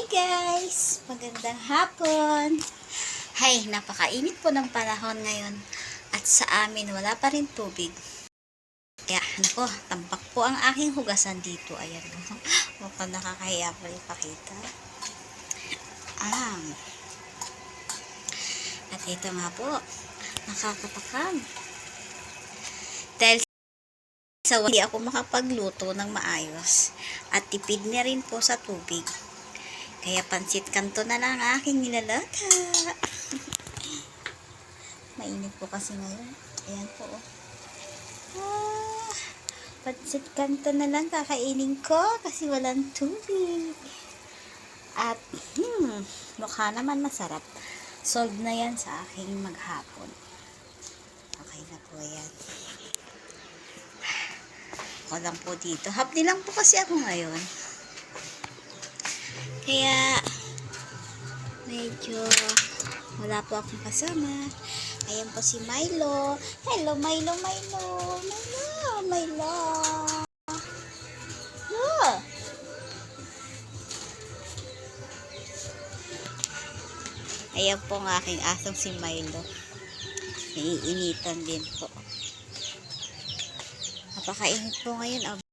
Guys! Magandang hapon! Hay, napakainit po ng panahon ngayon at sa amin wala pa rin tubig. Kaya, nako, tampak po ang aking hugasan dito. Ayan, mukhang nakakahiya po ipakita. At ito nga po, nakakatakam. Dahil sa hindi ako makapagluto ng maayos at tipid na rin po sa tubig. Kaya pansit kanto na lang aking nilalata. Mainit po kasi ngayon. Ayan po. Pansit kanto na lang kakainin ko kasi walang tubig. At mukha naman masarap. Solved na yan sa aking maghapon. Okay na po yan. Ako lang po dito. Hapdi lang po kasi ako ngayon. Kaya, medyo wala po akong kasama. Ayan po si Milo. Hello, Milo, Milo. Milo, Milo. Oh. Ayan po ang aking asong si Milo. Naiinitan din po. Napakainit po ngayon.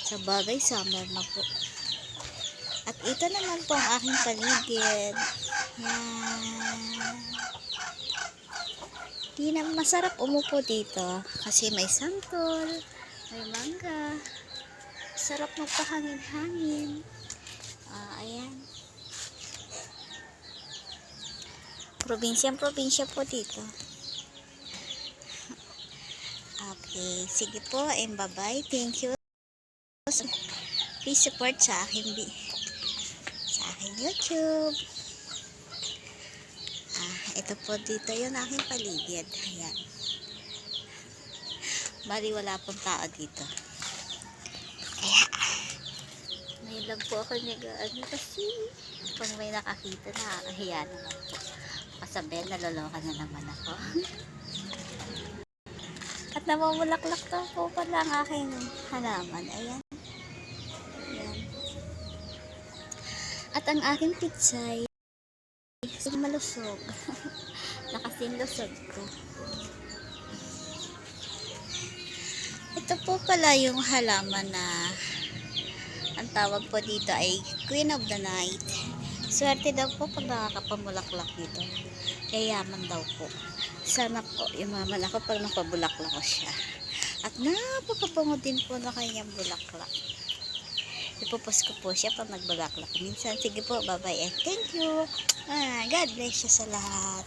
Sa bagay, summer na po. At ito naman po ang aking paligid. Yan. Di na masarap umupo dito. Kasi may santol, may mangga. Sarap magpahangin-hangin. Ayan. Probinsya po dito. Okay. Sige po. And bye-bye. Thank you. Please support sa aking YouTube. Ito po dito yung aking paligid. Ayan. Bali wala pong tao dito. Kaya may lang po ako kasi kung may nakakita na nakakahiya naman po. Kasabihan naloloka na naman ako. At namumulaklak na po pala ang aking halaman. Ayan. At ang aking pitsay malusog. Nakasinlusog ko. Ito po pala yung halaman na ang tawag po dito ay Queen of the Night. Swerte daw po pag nakakapamulaklak dito. Yayaman daw po. Sana po yumaman ako pag napabulaklak ko siya. At napakabango din po na kanyang bulaklak. Ipopost ko po siya pag nagbulaklak minsan. Sige po, bye-bye and thank you. God bless you sa lahat.